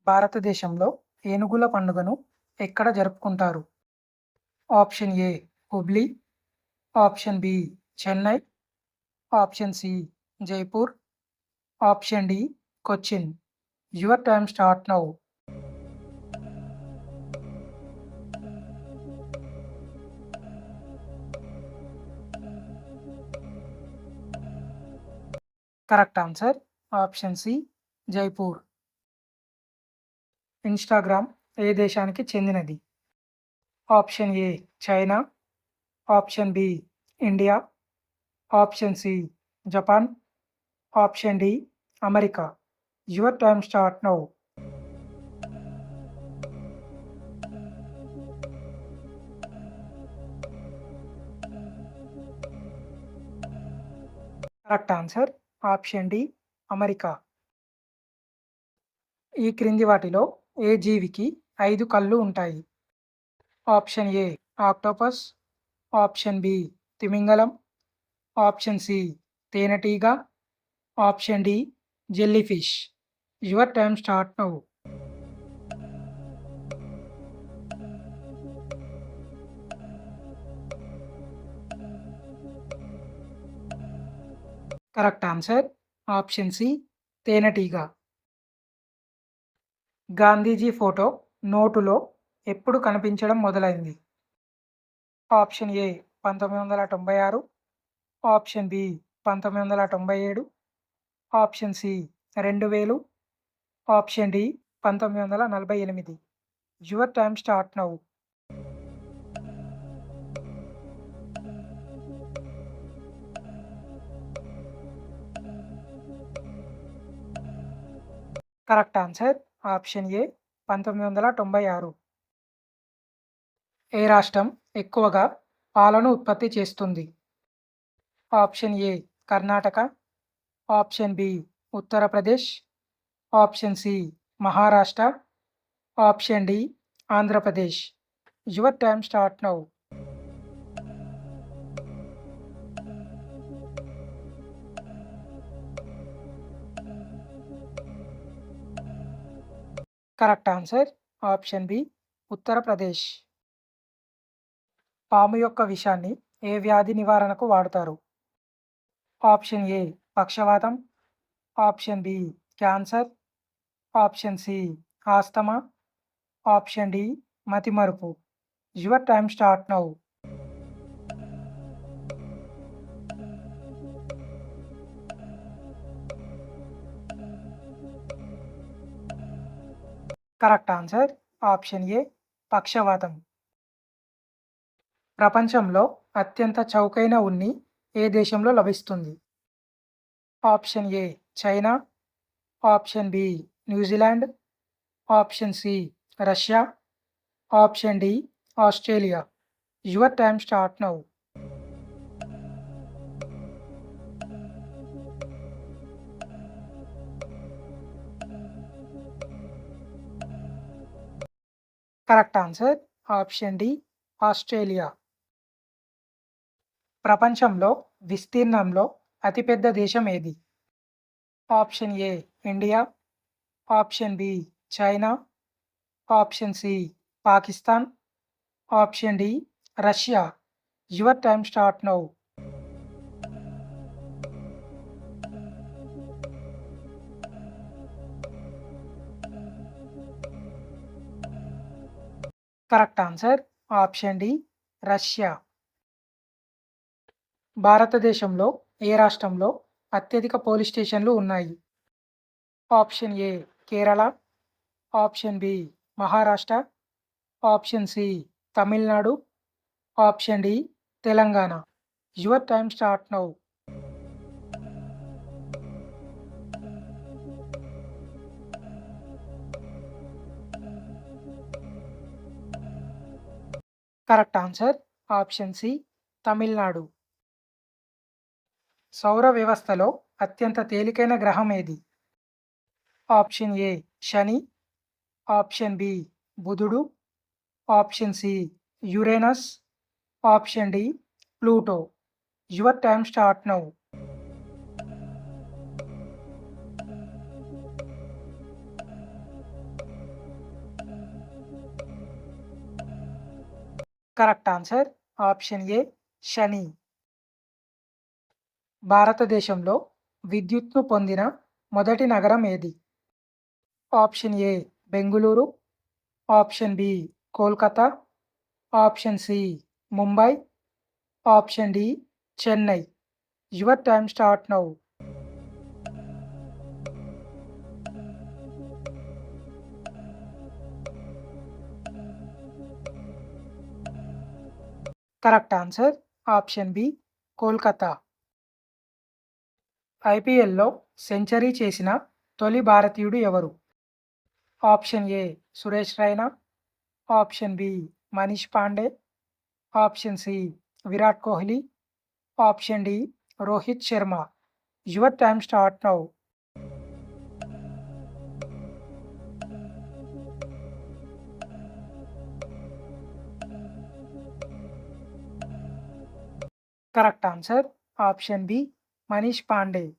భారతదేశంలో ఏనుగుల పండుగను ఎక్కడ జరుపుకుంటారు? Option A Hubli, option B Chennai, option C Jaipur, option D Cochin. Your time start now. Correct answer option C Jaipur. Instagram ఏ దేశానికి చెందినది? Option A China, option B India, option C Japan, option D America. Your time start now. Correct answer option D America. ఈ క్రింది వాటిలో ఏ జీవికి 5 కళ్ళు ఉంటాయి? Option A octopus, option B తిమింగలం, ఆప్షన్ సి తేనెటీగ, option D jellyfish. Your time start now. Correct answer option C తేనెటీగ. గాంధీజీ ఫోటో నోటులో ఎప్పుడు కనిపించడం మొదలైంది? Option A 1996, option B 1997, option C 2000, option D 1948. Your time start now. Correct answer option A 1996. ఏ రాష్ట్రం ఎక్కువగా పాలను ఉత్పత్తి చేస్తుంది? Option A Karnataka, option B Uttar Pradesh, option C Maharashtra, option D Andhra Pradesh. Your time start now. Correct answer option B Uttar Pradesh. పాము యొక్క విషాన్ని ఏ వ్యాధి నివారణకు వాడతారు? ఆప్షన్ ఏ పక్షవాతం, option B cancer, option C asthma, option D మతిమరుపు. Your time start now. Correct answer option A పక్షవాతం. ప్రపంచంలో అత్యంత చౌకైన ఉన్ని ఏ దేశంలో లభిస్తుంది? Option A China, option B New Zealand, option C Russia, option D Australia. Your time start now. Correct answer option D Australia. ప్రపంచంలో విస్తీర్ణంలో అతిపెద్ద దేశం ఏది? Option A India, option B China, option C Pakistan, option D Russia. Your time start now. Correct answer option D Russia. భారతదేశంలో ఏ రాష్ట్రంలో అత్యధిక police స్టేషన్లు ఉన్నాయి? Option A Kerala, option B Maharashtra, option C Tamil Nadu, option D Telangana. Your time start now. Correct answer option C Tamil Nadu. సౌర వ్యవస్థలో అత్యంత తేలికైన గ్రహం ఏది? ఆప్షన్ ఏ శని, ఆప్షన్ బి బుధుడు, option C Uranus, option D Pluto. Your time start now. Correct answer option A శని. భారతదేశంలో విద్యుత్ను పొందిన మొదటి నగరం ఏది? Option A Bengaluru, option B Kolkata, option C Mumbai, option D Chennai. Your time start now. Correct answer option B Kolkata. ఐపీఎల్లో century చేసిన తొలి భారతీయుడు ఎవరు? Option A Suresh Raina, option B Manish Pandey, option C Virat Kohli, option D Rohit Sharma. Your time start now. Correct answer option B Manish Pandey.